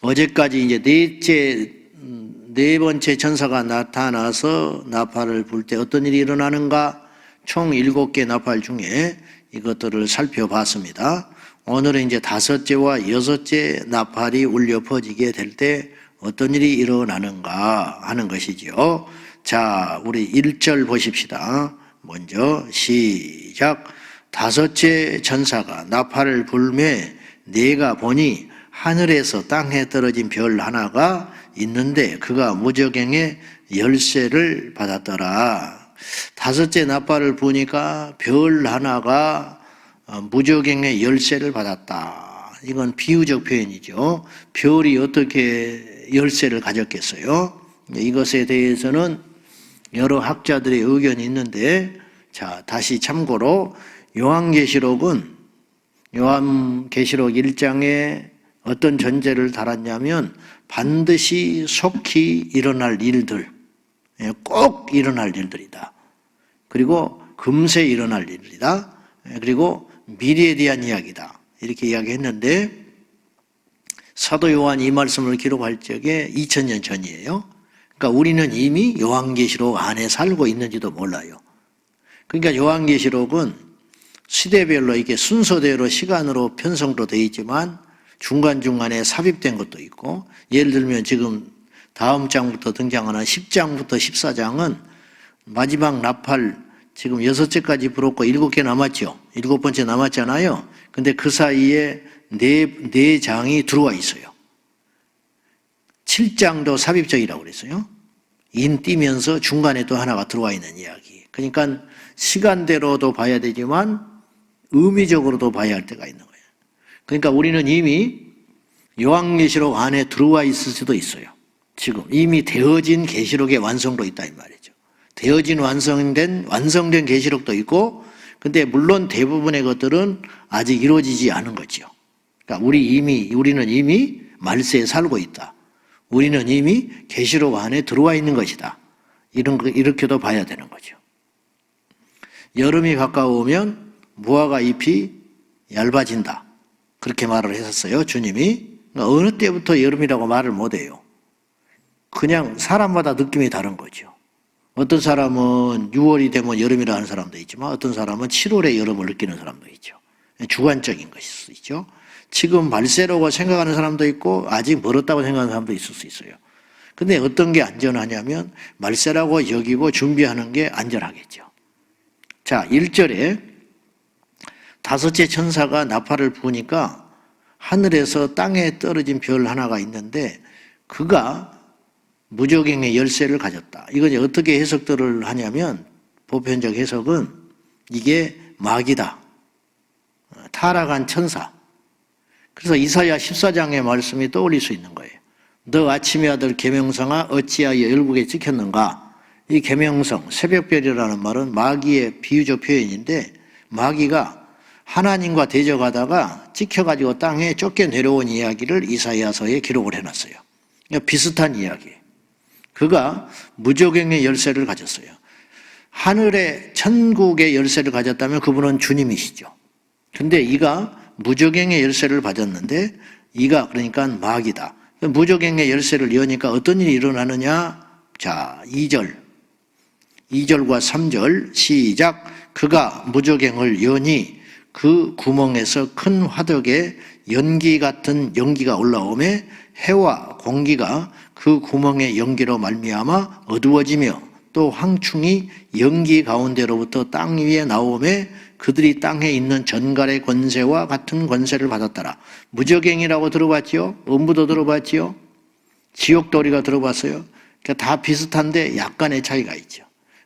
어제까지 이제 네 번째 천사가 나타나서 나팔을 불 때 어떤 일이 일어나는가? 총 7개 나팔 중에 이것들을 살펴봤습니다. 오늘은 이제 5째와 6째 나팔이 울려 퍼지게 될 때 어떤 일이 일어나는가 하는 것이죠. 자, 우리 1절 보십시다. 먼저 시작. 5째 천사가 나팔을 불매 내가 보니 하늘에서 땅에 떨어진 별 하나가 있는데 그가 무저갱의 열쇠를 받았더라. 5째 나팔을 부니까 별 하나가 무저갱의 열쇠를 받았다. 이건 비유적 표현이죠. 별이 어떻게 열쇠를 가졌겠어요? 이것에 대해서는 여러 학자들의 의견이 있는데, 자, 다시 참고로 요한계시록 1장에 어떤 전제를 달았냐면 반드시 속히 일어날 일들, 꼭 일어날 일들이다. 그리고 금세 일어날 일이다. 그리고 미래에 대한 이야기다. 이렇게 이야기했는데 사도 요한이 이 말씀을 기록할 적에 2000년 전이에요. 그러니까 우리는 이미 요한계시록 안에 살고 있는지도 몰라요. 그러니까 요한계시록은 시대별로 이게 순서대로 시간으로 편성도 되어 있지만 중간중간에 삽입된 것도 있고, 예를 들면 지금 다음 장부터 등장하는 10장부터 14장은 마지막 나팔 지금 6째까지 불었고 7개 남았죠. 7번째 남았잖아요. 근데 그 사이에 네 장이 들어와 있어요. 7장도 삽입적이라고 그랬어요. 인 띄면서 중간에 또 하나가 들어와 있는 이야기. 그러니까 시간대로도 봐야 되지만 의미적으로도 봐야 할 때가 있는 거예요. 그러니까 우리는 이미 요한계시록 안에 들어와 있을 수도 있어요. 지금 이미 되어진 계시록의 완성도 있다 이 말이죠. 되어진 완성된 계시록도 있고, 근데 물론 대부분의 것들은 아직 이루어지지 않은 거죠. 그러니까 우리는 이미 말세에 살고 있다. 우리는 이미 계시록 안에 들어와 있는 것이다. 이렇게도 봐야 되는 거죠. 여름이 가까우면 무화과 잎이 얇아진다. 그렇게 말을 했었어요, 주님이. 그러니까 어느 때부터 여름이라고 말을 못해요. 그냥 사람마다 느낌이 다른 거죠. 어떤 사람은 6월이 되면 여름이라 하는 사람도 있지만 어떤 사람은 7월에 여름을 느끼는 사람도 있죠. 주관적인 것일 수 있죠. 지금 말세라고 생각하는 사람도 있고 아직 멀었다고 생각하는 사람도 있을 수 있어요. 근데 어떤 게 안전하냐면 말세라고 여기고 준비하는 게 안전하겠죠. 자, 1절에 5째 천사가 나팔을 부니까 하늘에서 땅에 떨어진 별 하나가 있는데 그가 무저갱의 열쇠를 가졌다. 이건 어떻게 해석들을 하냐면 보편적 해석은 이게 마귀다. 타락한 천사. 그래서 이사야 14장의 말씀이 떠올릴 수 있는 거예요. 너 아침의 아들 계명성아 어찌하여 열국에 찍혔는가. 이 계명성, 새벽별이라는 말은 마귀의 비유적 표현인데 마귀가 하나님과 대적하다가 찍혀가지고 땅에 쫓겨 내려온 이야기를 이사야서에 기록을 해놨어요. 비슷한 이야기예요. 그가 무저갱의 열쇠를 가졌어요. 하늘의 천국의 열쇠를 가졌다면 그분은 주님이시죠. 근데 이가 무저갱의 열쇠를 받았는데 이가 그러니까 마귀다. 무저갱의 열쇠를 여니까 어떤 일이 일어나느냐? 자, 2절과 3절 시작. 그가 무저갱을 여니 그 구멍에서 큰 화덕에 연기 같은 연기가 올라오매 해와 공기가 그 구멍의 연기로 말미암아 어두워지며 또 황충이 연기 가운데로부터 땅 위에 나오매 그들이 땅에 있는 전갈의 권세와 같은 권세를 받았더라. 무저갱이라고 들어봤지요? 음부도 들어봤지요? 지옥도리가 들어봤어요? 그러니까 다 비슷한데 약간의 차이가 있죠.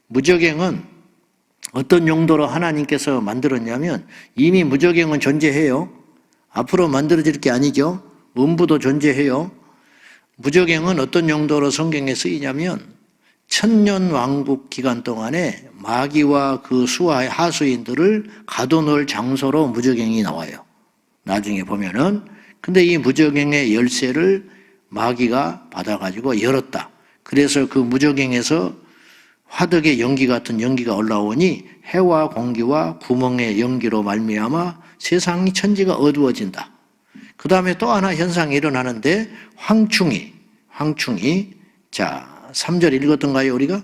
무저갱은 어떤 용도로 하나님께서 만들었냐면 이미 무저갱은 존재해요. 앞으로 만들어질 게 아니죠. 음부도 존재해요. 무저갱은 어떤 용도로 성경에 쓰이냐면 천년 왕국 기간 동안에 마귀와 그 수하의 하수인들을 가둬놓을 장소로 무저갱이 나와요. 나중에 보면은. 근데 이 무저갱의 열쇠를 마귀가 받아가지고 열었다. 그래서 그 무저갱에서 화덕의 연기 같은 연기가 올라오니 해와 공기와 구멍의 연기로 말미암아 세상이 천지가 어두워진다. 그 다음에 또 하나 현상이 일어나는데 황충이. 자, 3절 읽었던가요, 우리가?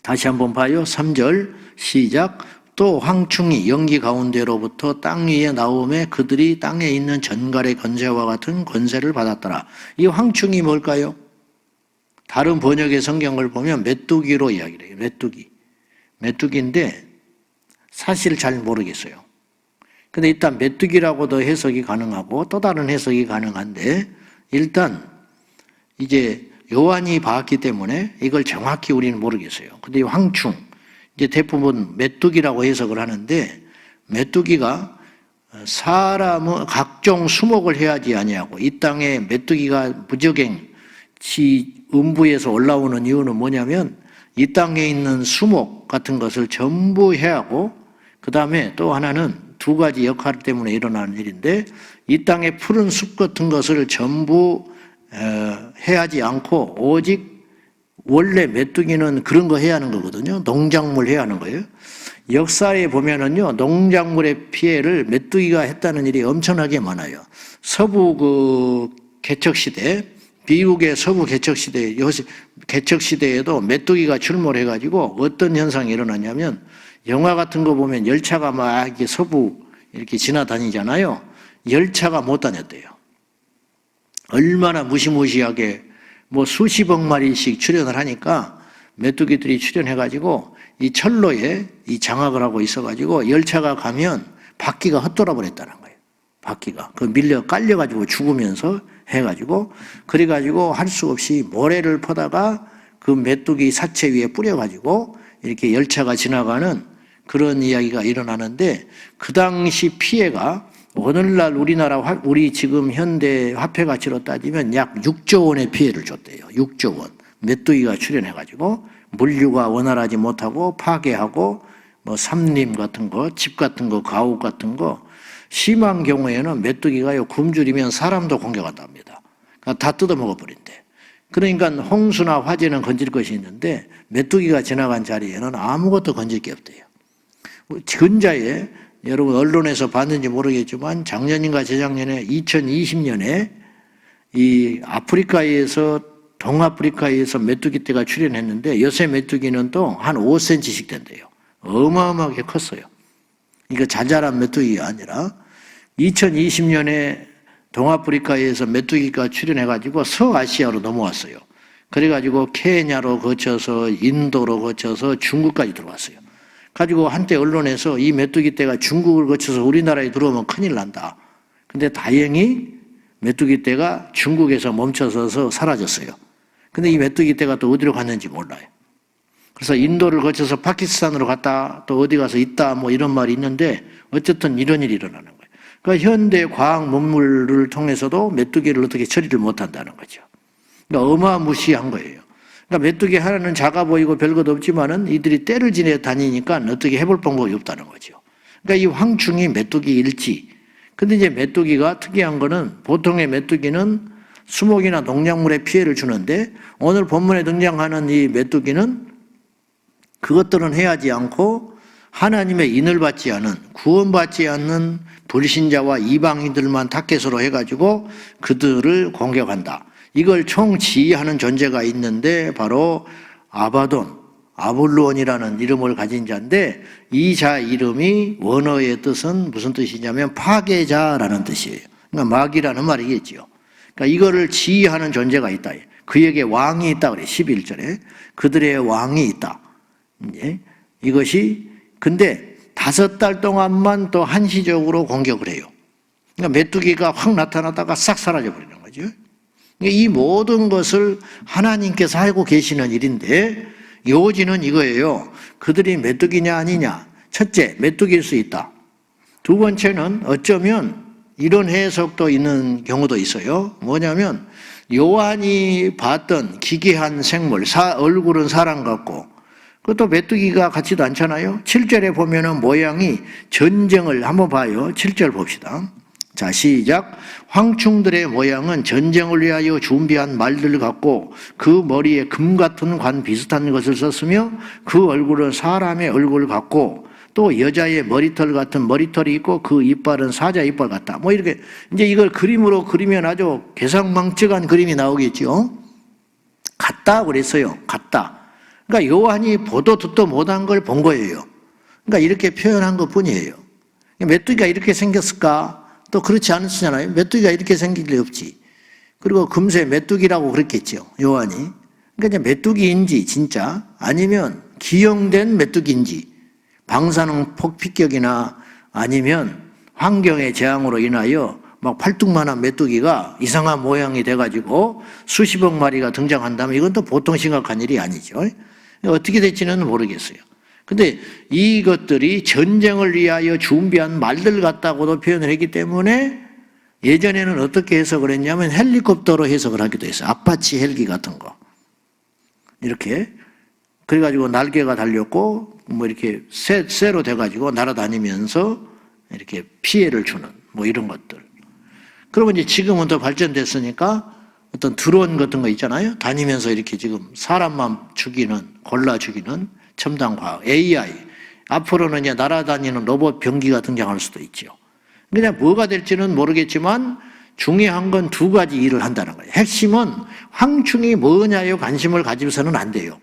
다시 한번 봐요. 3절 시작. 또 황충이 연기 가운데로부터 땅 위에 나오매 그들이 땅에 있는 전갈의 권세와 같은 권세를 받았더라. 이 황충이 뭘까요? 다른 번역의 성경을 보면 메뚜기로 이야기를 해요. 메뚜기인데 사실 잘 모르겠어요. 근데 일단 메뚜기라고도 해석이 가능하고 또 다른 해석이 가능한데 일단 이제 요한이 봤기 때문에 이걸 정확히 우리는 모르겠어요. 근데 이 황충, 이제 대부분 메뚜기라고 해석을 하는데 메뚜기가 사람은 각종 수목을 해야지 아니하고 이 땅에 메뚜기가 무적행 음부에서 올라오는 이유는 뭐냐면 이 땅에 있는 수목 같은 것을 전부 해야 하고 그 다음에 또 하나는 두 가지 역할 때문에 일어나는 일인데 이 땅에 푸른 숲 같은 것을 전부 해야지 않고 오직 원래 메뚜기는 그런 거 해야 하는 거거든요. 농작물 해야 하는 거예요. 역사에 보면은요, 농작물의 피해를 메뚜기가 했다는 일이 엄청나게 많아요. 서부 개척시대, 미국의 서부 개척시대에도 메뚜기가 출몰해가지고 어떤 현상이 일어나냐면 영화 같은 거 보면 열차가 막 이렇게 서부 이렇게 지나다니잖아요. 열차가 못 다녔대요. 얼마나 무시무시하게 뭐 수십억 마리씩 출현을 하니까 메뚜기들이 출현해가지고 이 철로에 이 장악을 하고 있어가지고 열차가 가면 바퀴가 헛돌아 버렸다는 거예요. 바퀴가. 깔려가지고 죽으면서 해가지고 그래가지고 할 수 없이 모래를 퍼다가 그 메뚜기 사체 위에 뿌려가지고 이렇게 열차가 지나가는 그런 이야기가 일어나는데 그 당시 피해가 오늘날 우리 지금 현대 화폐 가치로 따지면 약 6조 원의 피해를 줬대요. 6조 원. 메뚜기가 출현해가지고 물류가 원활하지 못하고 파괴하고 뭐 삼림 같은 거, 집 같은 거, 가옥 같은 거 심한 경우에는 메뚜기가요 굶주리면 사람도 공격한답니다. 그러니까 다 뜯어먹어버린대. 그러니까 홍수나 화재는 건질 것이 있는데 메뚜기가 지나간 자리에는 아무것도 건질 게 없대요. 근자에 여러분 언론에서 봤는지 모르겠지만 작년인가 재작년에 2020년에 이 동아프리카에서 메뚜기 떼가 출현했는데 요새 메뚜기는 또 한 5cm씩 된대요. 어마어마하게 컸어요. 이거 잘 자란 메뚜기가 아니라 2020년에 동아프리카에서 메뚜기가 출현해가지고 서아시아로 넘어왔어요. 그래가지고 케냐로 거쳐서 인도로 거쳐서 중국까지 들어왔어요. 가지고 한때 언론에서 이 메뚜기 떼가 중국을 거쳐서 우리나라에 들어오면 큰일 난다. 근데 다행히 메뚜기 떼가 중국에서 멈춰서서 사라졌어요. 근데 이 메뚜기 떼가 또 어디로 갔는지 몰라요. 그래서 인도를 거쳐서 파키스탄으로 갔다 또 어디 가서 있다 뭐 이런 말이 있는데 어쨌든 이런 일이 일어나는 거예요. 그러니까 현대 과학 문물을 통해서도 메뚜기를 어떻게 처리를 못한다는 거죠. 그러니까 어마무시한 거예요. 그러니까 메뚜기 하나는 작아 보이고 별것도 없지만은 이들이 떼를 지내 다니니까 어떻게 해볼 방법이 없다는 거죠. 그러니까 이 황충이 메뚜기 일지. 근데 이제 메뚜기가 특이한 거는 보통의 메뚜기는 수목이나 농작물에 피해를 주는데 오늘 본문에 등장하는 이 메뚜기는 그것들은 해하지 않고 하나님의 인을 받지 않은 구원받지 않는 불신자와 이방인들만 타겟으로 해가지고 그들을 공격한다. 이걸 총지휘하는 존재가 있는데 바로 아볼론이라는 이름을 가진 자인데 이 자 이름이 원어의 뜻은 무슨 뜻이냐면 파괴자라는 뜻이에요. 그러니까 마귀라는 말이겠죠. 그러니까 이거를 지휘하는 존재가 있다. 그에게 왕이 있다 그래. 11절에 그들의 왕이 있다. 이것이 근데 5달 동안만 또 한시적으로 공격을 해요. 그러니까 메뚜기가 확 나타났다가 싹 사라져 버리는 거죠. 이 모든 것을 하나님께서 하고 계시는 일인데 요지는 이거예요. 그들이 메뚜기냐 아니냐. 첫째, 메뚜기일 수 있다. 두 번째는 어쩌면 이런 해석도 있는 경우도 있어요. 뭐냐면 요한이 봤던 기괴한 생물, 얼굴은 사람 같고 그것도 메뚜기가 같지도 않잖아요. 7절에 보면은 모양이 전쟁을 한번 봐요. 7절 봅시다. 자, 시작. 황충들의 모양은 전쟁을 위하여 준비한 말들 같고 그 머리에 금 같은 관 비슷한 것을 썼으며 그 얼굴은 사람의 얼굴 같고 또 여자의 머리털 같은 머리털이 있고 그 이빨은 사자 이빨 같다. 뭐 이렇게 이제 이걸 그림으로 그리면 아주 개성망측한 그림이 나오겠죠. 같다 그랬어요. 같다. 그러니까 요한이 보도 듣도 못한 걸 본 거예요. 그러니까 이렇게 표현한 것 뿐이에요. 메뚜기가 이렇게 생겼을까? 또 그렇지 않으시잖아요. 메뚜기가 이렇게 생길 리 없지. 그리고 금세 메뚜기라고 그랬겠죠. 요한이. 그러니까 이제 메뚜기인지 진짜 아니면 기형된 메뚜기인지 방사능 폭피격이나 아니면 환경의 재앙으로 인하여 막 팔뚝만한 메뚜기가 이상한 모양이 돼가지고 수십억 마리가 등장한다면 이건 또 보통 심각한 일이 아니죠. 어떻게 될지는 모르겠어요. 근데 이것들이 전쟁을 위하여 준비한 말들 같다고도 표현을 했기 때문에 예전에는 어떻게 해석을 했냐면 헬리콥터로 해석을 하기도 했어요. 아파치 헬기 같은 거. 이렇게. 그래가지고 날개가 달렸고 뭐 이렇게 쇠로 돼가지고 날아다니면서 이렇게 피해를 주는 뭐 이런 것들. 그러면 이제 지금은 더 발전됐으니까 어떤 드론 같은 거 있잖아요. 다니면서 이렇게 지금 사람만 죽이는, 골라 죽이는 첨단 과학, AI. 앞으로는 이제 날아다니는 로봇 병기가 등장할 수도 있죠. 그냥 뭐가 될지는 모르겠지만 중요한 건 두 가지 일을 한다는 거예요. 핵심은 황충이 뭐냐에 관심을 가지고서는 안 돼요.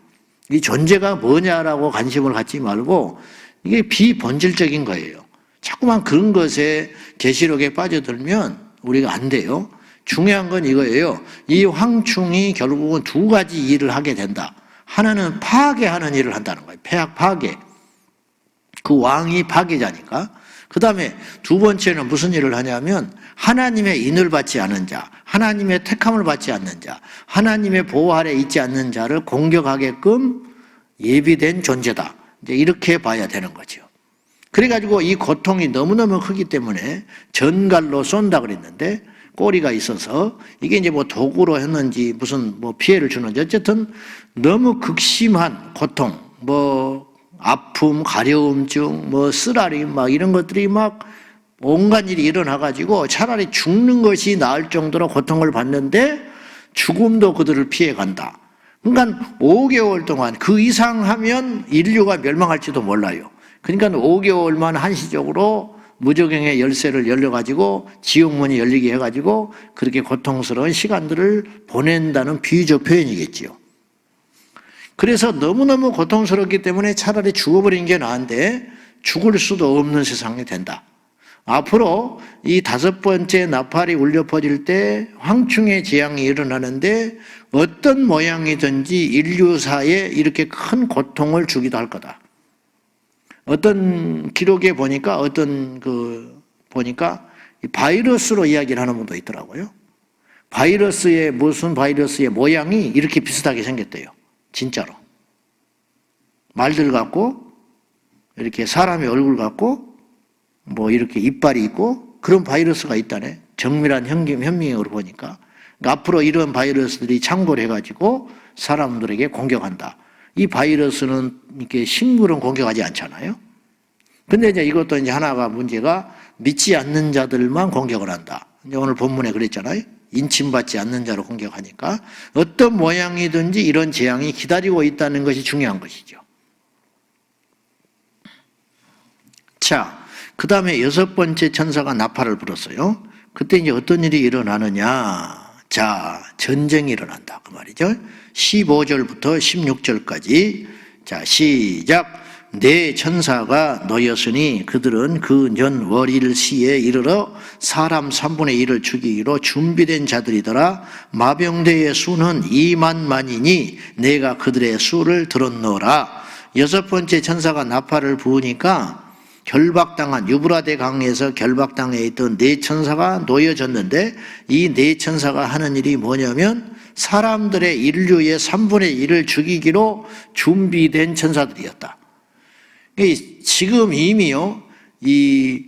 이 존재가 뭐냐라고 관심을 갖지 말고 이게 비본질적인 거예요. 자꾸만 그런 것에 계시록에 빠져들면 우리가 안 돼요. 중요한 건 이거예요. 이 황충이 결국은 두 가지 일을 하게 된다. 하나는 파괴하는 일을 한다는 거예요. 폐악 파괴. 그 왕이 파괴자니까. 그 다음에 두 번째는 무슨 일을 하냐면 하나님의 인을 받지 않은 자, 하나님의 택함을 받지 않는 자, 하나님의 보호 아래 있지 않는 자를 공격하게끔 예비된 존재다. 이제 이렇게 봐야 되는 거죠. 그래가지고 이 고통이 너무너무 크기 때문에 전갈로 쏜다 그랬는데 꼬리가 있어서 이게 이제 뭐 도구로 했는지 무슨 뭐 피해를 주는지 어쨌든 너무 극심한 고통, 뭐 아픔, 가려움증, 뭐 쓰라림 막 이런 것들이 막 온갖 일이 일어나가지고 차라리 죽는 것이 나을 정도로 고통을 받는데 죽음도 그들을 피해간다. 그러니까 5개월 동안 그 이상 하면 인류가 멸망할지도 몰라요. 그러니까 5개월만 한시적으로 무적행의 열쇠를 열려가지고 지옥문이 열리게 해가지고 그렇게 고통스러운 시간들을 보낸다는 비유적 표현이겠지요. 그래서 너무너무 고통스럽기 때문에 차라리 죽어버리는 게 나은데 죽을 수도 없는 세상이 된다. 앞으로 이 5번째 나팔이 울려 퍼질 때 황충의 재앙이 일어나는데 어떤 모양이든지 인류사에 이렇게 큰 고통을 주기도 할 거다. 어떤 기록에 보니까 보니까 바이러스로 이야기를 하는 분도 있더라고요. 무슨 바이러스의 모양이 이렇게 비슷하게 생겼대요. 진짜로. 말들 같고, 이렇게 사람의 얼굴 같고, 뭐 이렇게 이빨이 있고, 그런 바이러스가 있다네. 정밀한 현미경으로 보니까. 그러니까 앞으로 이런 바이러스들이 창궐 해가지고 사람들에게 공격한다. 이 바이러스는 이렇게 식물은 공격하지 않잖아요. 근데 이제 이것도 이제 하나가 문제가 믿지 않는 자들만 공격을 한다. 이제 오늘 본문에 그랬잖아요. 인침받지 않는 자로 공격하니까 어떤 모양이든지 이런 재앙이 기다리고 있다는 것이 중요한 것이죠. 자, 그 다음에 6번째 천사가 나팔을 불었어요. 그때 이제 어떤 일이 일어나느냐. 자, 전쟁이 일어난다. 그 말이죠. 15절부터 16절까지. 자, 시작. 네 천사가 놓였으니 그들은 그 년 월일 시에 이르러 사람 3분의 1을 죽이기로 준비된 자들이더라. 마병대의 수는 2만만이니 내가 그들의 수를 들었노라. 6번째 천사가 나팔을 부으니까 결박당한 유브라데 강에서 결박당해 있던 네 천사가 놓여졌는데 이 네 천사가 하는 일이 뭐냐면 사람들의 인류의 3분의 1을 죽이기로 준비된 천사들이었다. 지금 이미요, 이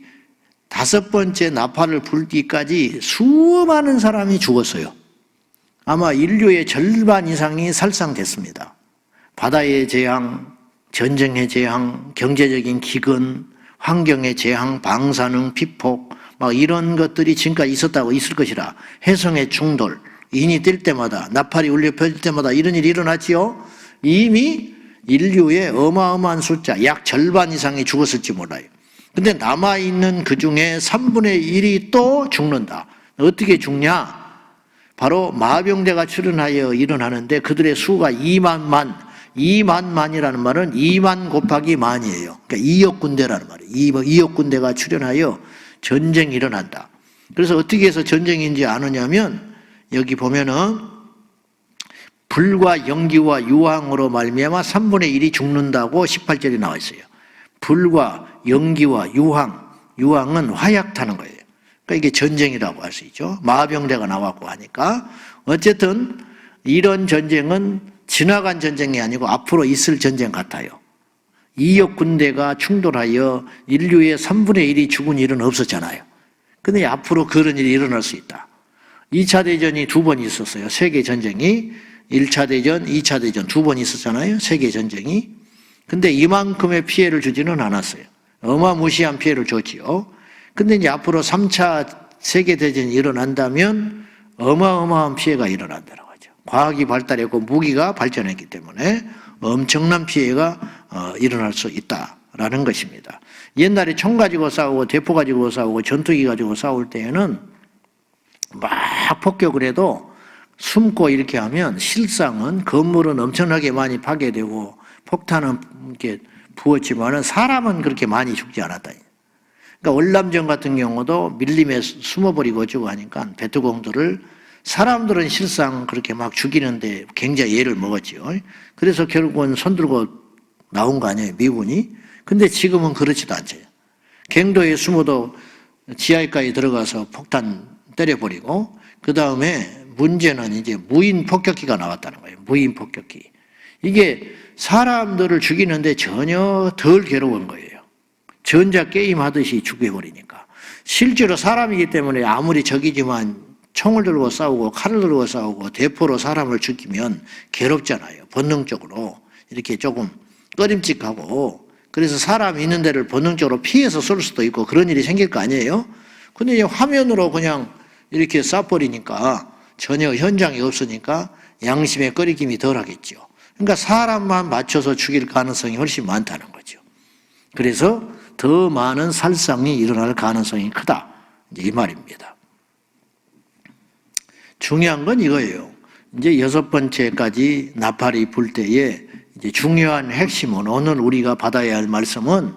5번째 나팔을 불기까지 수많은 사람이 죽었어요. 아마 인류의 절반 이상이 살상됐습니다. 바다의 재앙, 전쟁의 재앙, 경제적인 기근, 환경의 재앙, 방사능, 피폭, 막 이런 것들이 지금까지 있었다고 있을 것이라. 해성의 충돌, 인이 뜰 때마다, 나팔이 울려 펴질 때마다 이런 일이 일어났지요. 이미 인류의 어마어마한 숫자, 약 절반 이상이 죽었을지 몰라요. 근데 남아있는 그 중에 3분의 1이 또 죽는다. 어떻게 죽냐? 바로 마병대가 출현하여 일어나는데 그들의 수가 2만만이라는 말은 2만 곱하기 만이에요. 그러니까 2억 군대라는 말이에요. 2억 군대가 출현하여 전쟁이 일어난다. 그래서 어떻게 해서 전쟁인지 아느냐면 여기 보면은 불과 연기와 유황으로 말미암아 3분의 1이 죽는다고 18절에 나와 있어요. 불과 연기와 유황은 화약 타는 거예요. 그러니까 이게 전쟁이라고 할 수 있죠. 마병대가 나왔고 하니까 어쨌든 이런 전쟁은 지나간 전쟁이 아니고 앞으로 있을 전쟁 같아요. 2억 군대가 충돌하여 인류의 3분의 1이 죽은 일은 없었잖아요. 근데 앞으로 그런 일이 일어날 수 있다. 2차 대전이 2번 있었어요. 세계 전쟁이 1차 대전, 2차 대전 2번 있었잖아요. 세계 전쟁이. 근데 이만큼의 피해를 주지는 않았어요. 어마무시한 피해를 줬지요. 근데 이제 앞으로 3차 세계대전이 일어난다면 어마어마한 피해가 일어난다는 거죠. 과학이 발달했고 무기가 발전했기 때문에 엄청난 피해가 일어날 수 있다라는 것입니다. 옛날에 총 가지고 싸우고 대포 가지고 싸우고 전투기 가지고 싸울 때에는 막 폭격을 해도 숨고 이렇게 하면 실상은 건물은 엄청나게 많이 파괴되고 폭탄은 이렇게 부었지만은 사람은 그렇게 많이 죽지 않았다. 그러니까 월남전 같은 경우도 밀림에 숨어버리고 어쩌고 하니까 베트공들을 사람들은 실상 그렇게 막 죽이는데 굉장히 애를 먹었지요. 그래서 결국은 손들고 나온 거 아니에요, 미군이. 근데 지금은 그렇지도 않죠. 갱도에 숨어도 지하에까지 들어가서 폭탄 때려버리고 그 다음에 문제는 이제 무인 폭격기가 나왔다는 거예요. 무인 폭격기. 이게 사람들을 죽이는데 전혀 덜 괴로운 거예요. 전자게임 하듯이 죽여버리니까. 실제로 사람이기 때문에 아무리 적이지만 총을 들고 싸우고 칼을 들고 싸우고 대포로 사람을 죽이면 괴롭잖아요. 본능적으로. 이렇게 조금 꺼림칙하고 그래서 사람 있는 데를 본능적으로 피해서 쏠 수도 있고 그런 일이 생길 거 아니에요? 근데 이제 화면으로 그냥 이렇게 쏴버리니까 전혀 현장이 없으니까 양심의 꺼리김이 덜 하겠죠. 그러니까 사람만 맞춰서 죽일 가능성이 훨씬 많다는 거죠. 그래서 더 많은 살상이 일어날 가능성이 크다. 이 말입니다. 중요한 건 이거예요. 이제 6번째까지 나팔이 불 때에 이제 중요한 핵심은 오늘 우리가 받아야 할 말씀은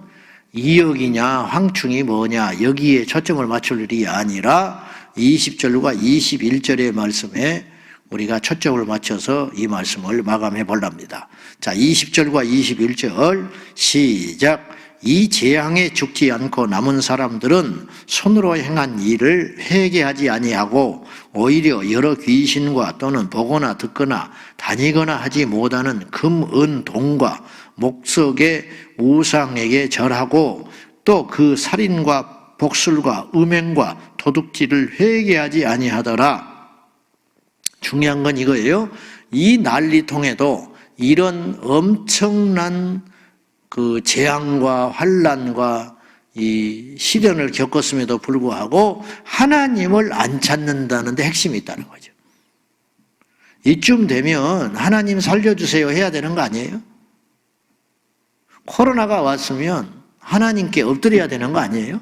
이역이냐 황충이 뭐냐 여기에 초점을 맞출 일이 아니라 20절과 21절의 말씀에 우리가 초점을 맞춰서 이 말씀을 마감해 보랍니다. 자, 20절과 21절 시작. 이 재앙에 죽지 않고 남은 사람들은 손으로 행한 일을 회개하지 아니하고 오히려 여러 귀신과 또는 보거나 듣거나 다니거나 하지 못하는 금, 은, 동과 목석의 우상에게 절하고 또 그 살인과 복술과 음행과 도둑질을 회개하지 아니하더라. 중요한 건 이거예요. 이 난리통에도 이런 엄청난 그 재앙과 환난과 이 시련을 겪었음에도 불구하고 하나님을 안 찾는다는 데 핵심이 있다는 거죠. 이쯤 되면 하나님 살려주세요 해야 되는 거 아니에요? 코로나가 왔으면 하나님께 엎드려야 되는 거 아니에요?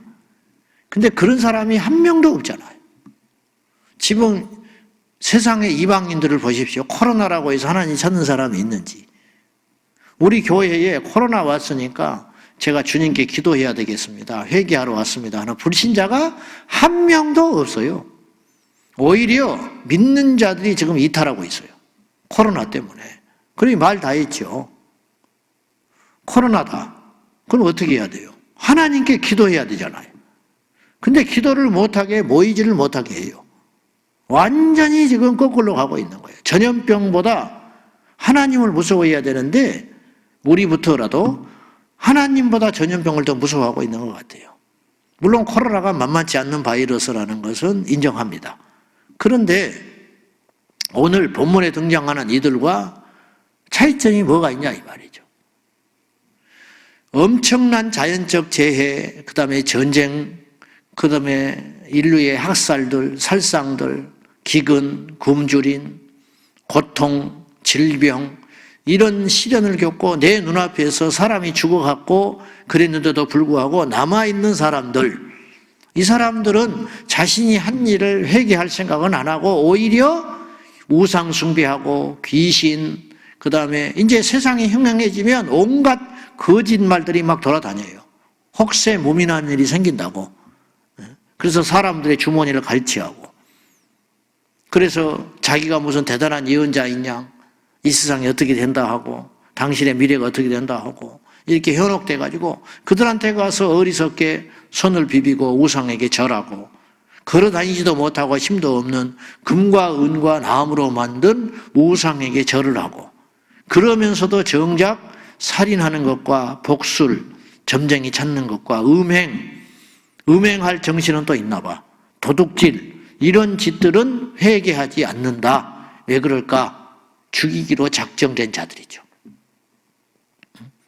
근데 그런 사람이 한 명도 없잖아요. 지금 세상의 이방인들을 보십시오. 코로나라고 해서 하나님 찾는 사람이 있는지. 우리 교회에 코로나 왔으니까 제가 주님께 기도해야 되겠습니다. 회개하러 왔습니다 하는 불신자가 한 명도 없어요. 오히려 믿는 자들이 지금 이탈하고 있어요. 코로나 때문에. 그러니 말 다 했죠. 코로나다. 그럼 어떻게 해야 돼요? 하나님께 기도해야 되잖아요. 근데 기도를 못하게 모이지를 못하게 해요. 완전히 지금 거꾸로 가고 있는 거예요. 전염병보다 하나님을 무서워해야 되는데 우리부터라도 하나님보다 전염병을 더 무서워하고 있는 것 같아요. 물론 코로나가 만만치 않는 바이러스라는 것은 인정합니다. 그런데 오늘 본문에 등장하는 이들과 차이점이 뭐가 있냐 이 말이죠. 엄청난 자연적 재해, 그 다음에 전쟁, 그 다음에 인류의 학살들, 살상들, 기근, 굶주림, 고통, 질병 이런 시련을 겪고 내 눈앞에서 사람이 죽어갔고 그랬는데도 불구하고 남아있는 사람들, 이 사람들은 자신이 한 일을 회개할 생각은 안 하고 오히려 우상 숭배하고 귀신, 그 다음에 이제 세상이 형형해지면 온갖 거짓말들이 막 돌아다녀요. 혹세 무민한 일이 생긴다고. 그래서 사람들의 주머니를 갈취하고, 그래서 자기가 무슨 대단한 예언자인 양, 이 세상이 어떻게 된다 하고 당신의 미래가 어떻게 된다 하고 이렇게 현혹돼 가지고 그들한테 가서 어리석게 손을 비비고 우상에게 절하고, 걸어다니지도 못하고 힘도 없는 금과 은과 나무로 만든 우상에게 절을 하고, 그러면서도 정작 살인하는 것과 복술, 점쟁이 찾는 것과 음행할 정신은 또 있나 봐. 도둑질, 이런 짓들은 회개하지 않는다. 왜 그럴까? 죽이기로 작정된 자들이죠.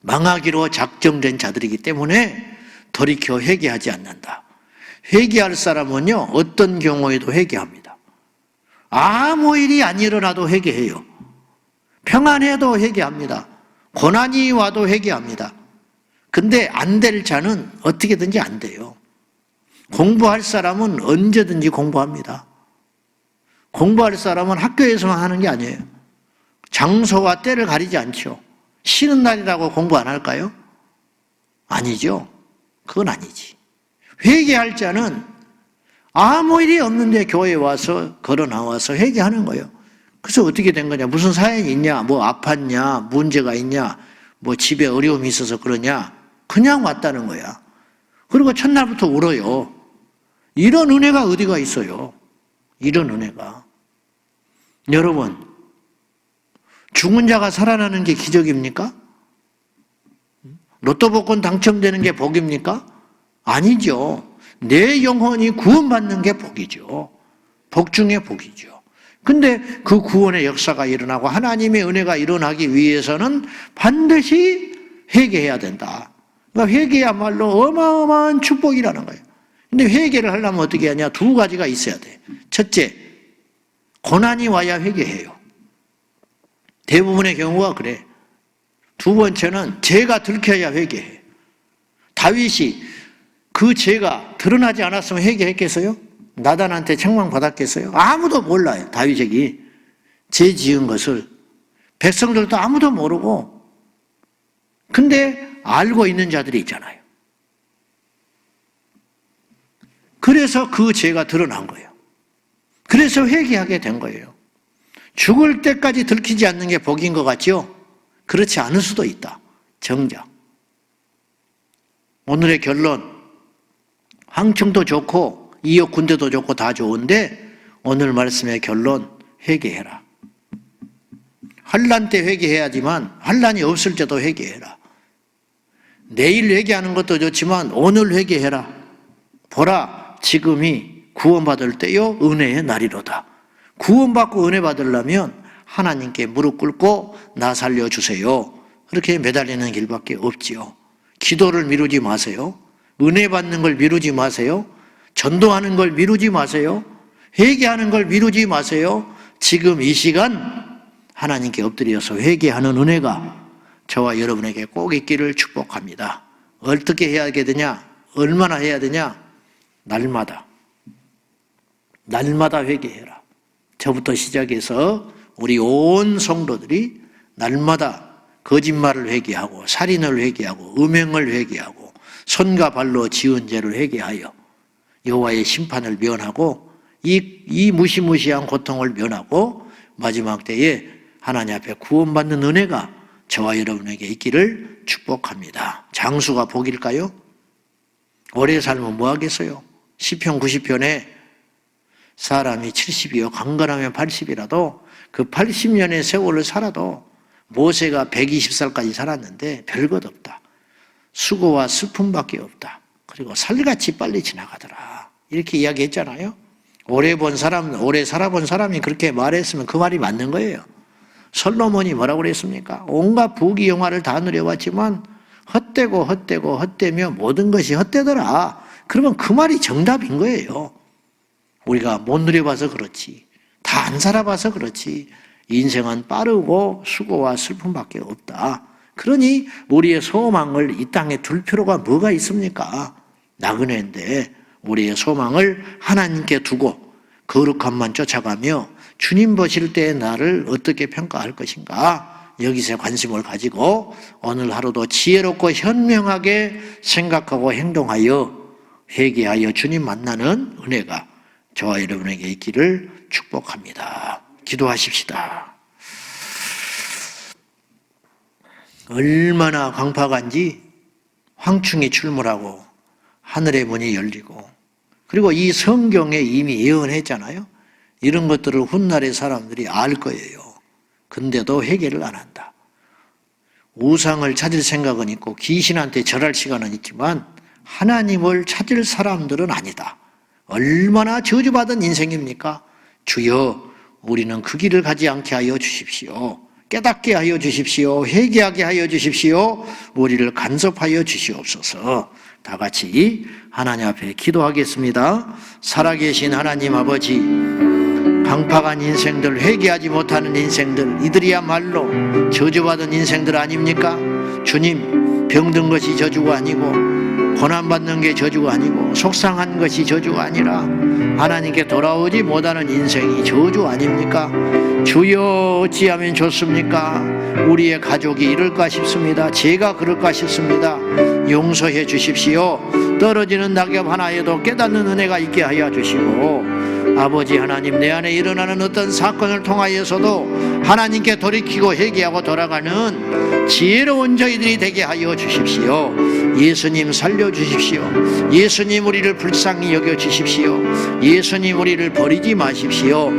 망하기로 작정된 자들이기 때문에 돌이켜 회개하지 않는다. 회개할 사람은요, 어떤 경우에도 회개합니다. 아무 일이 안 일어나도 회개해요. 평안해도 회개합니다. 고난이 와도 회개합니다. 근데 안 될 자는 어떻게든지 안 돼요. 공부할 사람은 언제든지 공부합니다. 공부할 사람은 학교에서만 하는 게 아니에요. 장소와 때를 가리지 않죠. 쉬는 날이라고 공부 안 할까요? 아니죠. 그건 아니지. 회개할 자는 아무 일이 없는데 교회에 와서 걸어 나와서 회개하는 거예요. 그래서 어떻게 된 거냐? 무슨 사연이 있냐? 뭐 아팠냐? 문제가 있냐? 뭐 집에 어려움이 있어서 그러냐? 그냥 왔다는 거야. 그리고 첫날부터 울어요. 이런 은혜가 어디가 있어요? 이런 은혜가. 여러분, 죽은 자가 살아나는 게 기적입니까? 로또 복권 당첨되는 게 복입니까? 아니죠. 내 영혼이 구원받는 게 복이죠. 복 중에 복이죠. 근데 그 구원의 역사가 일어나고 하나님의 은혜가 일어나기 위해서는 반드시 회개해야 된다. 그러니까 회개야말로 어마어마한 축복이라는 거예요. 근데 회개를 하려면 어떻게 하냐? 두 가지가 있어야 돼. 첫째, 고난이 와야 회개해요. 대부분의 경우가 그래. 두 번째는 죄가 들켜야 회개해. 다윗이 그 죄가 드러나지 않았으면 회개했겠어요? 나단한테 책망받았겠어요? 아무도 몰라요. 다윗에게 죄 지은 것을. 백성들도 아무도 모르고. 근데 알고 있는 자들이 있잖아요. 그래서 그 죄가 드러난 거예요. 그래서 회개하게 된 거예요. 죽을 때까지 들키지 않는 게 복인 것 같죠? 그렇지 않을 수도 있다. 정작. 오늘의 결론. 황청도 좋고 이역 군대도 좋고 다 좋은데 오늘 말씀의 결론, 회개해라. 환난 때 회개해야지만 환난이 없을 때도 회개해라. 내일 회개하는 것도 좋지만 오늘 회개해라. 보라, 지금이 구원받을 때요 은혜의 날이로다. 구원받고 은혜 받으려면 하나님께 무릎 꿇고 나 살려주세요. 그렇게 매달리는 길밖에 없지요. 기도를 미루지 마세요. 은혜 받는 걸 미루지 마세요. 전도하는 걸 미루지 마세요. 회개하는 걸 미루지 마세요. 지금 이 시간 하나님께 엎드려서 회개하는 은혜가 저와 여러분에게 꼭 있기를 축복합니다. 어떻게 해야 되냐? 얼마나 해야 되냐? 날마다 회개해라. 저부터 시작해서 우리 온 성도들이 날마다 거짓말을 회개하고 살인을 회개하고 음행을 회개하고 손과 발로 지은 죄를 회개하여 여호와의 심판을 면하고 이 무시무시한 고통을 면하고 마지막 때에 하나님 앞에 구원받는 은혜가 저와 여러분에게 있기를 축복합니다. 장수가 복일까요? 오래 살면 뭐 하겠어요? 시편 90편에 사람이 70이요 강건하면 80이라도 그 80년의 세월을 살아도 모세가 120살까지 살았는데 별것 없다. 수고와 슬픔밖에 없다. 그리고 살같이 빨리 지나가더라. 이렇게 이야기했잖아요. 오래 살아본 사람이 그렇게 말했으면 그 말이 맞는 거예요. 솔로몬이 뭐라고 그랬습니까? 온갖 부귀영화를 다 누려봤지만 헛되며 모든 것이 헛되더라. 그러면 그 말이 정답인 거예요. 우리가 못 누려봐서 그렇지, 다 안 살아봐서 그렇지, 인생은 빠르고 수고와 슬픔밖에 없다. 그러니 우리의 소망을 이 땅에 둘 필요가 뭐가 있습니까? 나그네인데 우리의 소망을 하나님께 두고 거룩함만 쫓아가며 주님 보실 때 나를 어떻게 평가할 것인가? 여기서 관심을 가지고 오늘 하루도 지혜롭고 현명하게 생각하고 행동하여 회개하여 주님 만나는 은혜가 저와 여러분에게 있기를 축복합니다. 기도하십시다. 얼마나 강팍한지 황충이 출몰하고 하늘의 문이 열리고 그리고 이 성경에 이미 예언했잖아요. 이런 것들을 훗날의 사람들이 알 거예요. 근데도 회개를 안 한다. 우상을 찾을 생각은 있고 귀신한테 절할 시간은 있지만 하나님을 찾을 사람들은 아니다. 얼마나 저주받은 인생입니까? 주여, 우리는 그 길을 가지 않게 하여 주십시오. 깨닫게 하여 주십시오. 회개하게 하여 주십시오. 우리를 간섭하여 주시옵소서. 다 같이 하나님 앞에 기도하겠습니다. 살아계신 하나님 아버지, 강팍한 인생들, 회개하지 못하는 인생들, 이들이야말로 저주받은 인생들 아닙니까? 주님, 병든 것이 저주가 아니고 고난받는 게 저주가 아니고 속상한 것이 저주가 아니라 하나님께 돌아오지 못하는 인생이 저주 아닙니까? 주여, 어찌하면 좋습니까? 우리의 가족이 이럴까 싶습니다. 제가 그럴까 싶습니다. 용서해 주십시오. 떨어지는 낙엽 하나에도 깨닫는 은혜가 있게 하여 주시고, 아버지 하나님, 내 안에 일어나는 어떤 사건을 통하여서도 하나님께 돌이키고 회개하고 돌아가는 지혜로운 저희들이 되게 하여 주십시오. 예수님 살려주십시오. 예수님 우리를 불쌍히 여겨주십시오. 예수님 우리를 버리지 마십시오.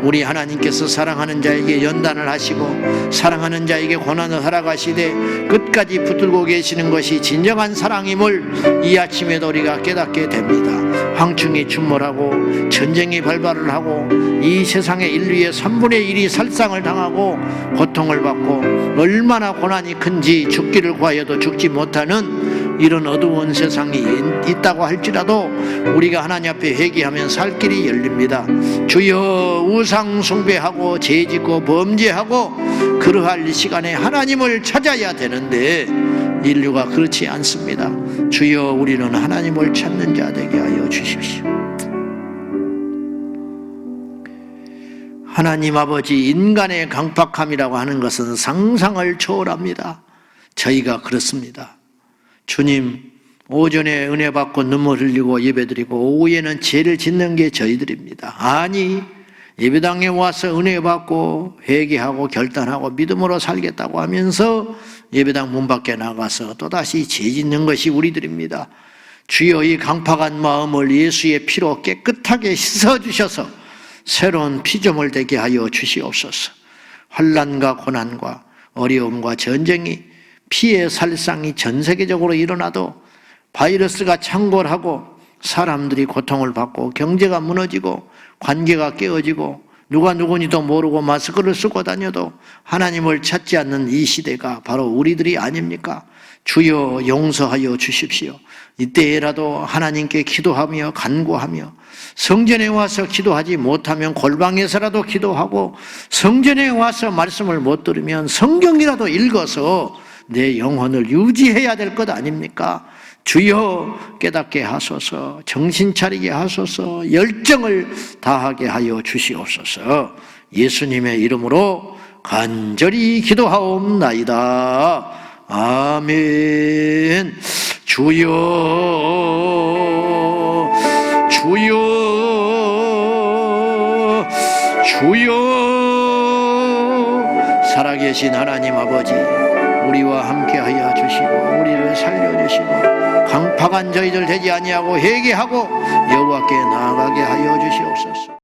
우리 하나님께서 사랑하는 자에게 연단을 하시고 사랑하는 자에게 고난을 허락하시되 끝까지 붙들고 계시는 것이 진정한 사랑임을 이 아침에도 우리가 깨닫게 됩니다. 황충이 출몰하고 전쟁이 발발을 하고 이 세상의 인류의 3분의 1이 살상을 당하고 고통을 받고 얼마나 고난이 큰지 죽기를 구하여도 죽지 못하는 이런 어두운 세상이 있다고 할지라도 우리가 하나님 앞에 회개하면 살 길이 열립니다. 주여, 우상 숭배하고 죄짓고 범죄하고 그러할 이 시간에 하나님을 찾아야 되는데 인류가 그렇지 않습니다. 주여, 우리는 하나님을 찾는 자 되게 하여 주십시오. 하나님 아버지, 인간의 강팍함이라고 하는 것은 상상을 초월합니다. 저희가 그렇습니다. 주님, 오전에 은혜 받고 눈물 흘리고 예배드리고 오후에는 죄를 짓는 게 저희들입니다. 아니, 예배당에 와서 은혜 받고 회개하고 결단하고 믿음으로 살겠다고 하면서 예배당 문 밖에 나가서 또다시 죄 짓는 것이 우리들입니다. 주여, 이 강팍한 마음을 예수의 피로 깨끗하게 씻어주셔서 새로운 피조물 되게 하여 주시옵소서. 환난과 고난과 어려움과 전쟁이, 피해 살상이 전 세계적으로 일어나도 바이러스가 창궐하고 사람들이 고통을 받고 경제가 무너지고 관계가 깨어지고 누가 누구니도 모르고 마스크를 쓰고 다녀도 하나님을 찾지 않는 이 시대가 바로 우리들이 아닙니까? 주여, 용서하여 주십시오. 이때라도 하나님께 기도하며 간구하며 성전에 와서 기도하지 못하면 골방에서라도 기도하고 성전에 와서 말씀을 못 들으면 성경이라도 읽어서 내 영혼을 유지해야 될 것 아닙니까? 주여, 깨닫게 하소서, 정신 차리게 하소서, 열정을 다하게 하여 주시옵소서. 예수님의 이름으로 간절히 기도하옵나이다. 아멘. 주여, 주여, 주여. 살아계신 하나님 아버지, 우리와 함께하여 주시고 우리를 살려주시고 강팍한 저희들 되지 아니하고 회개하고 여호와께 나아가게 하여 주시옵소서.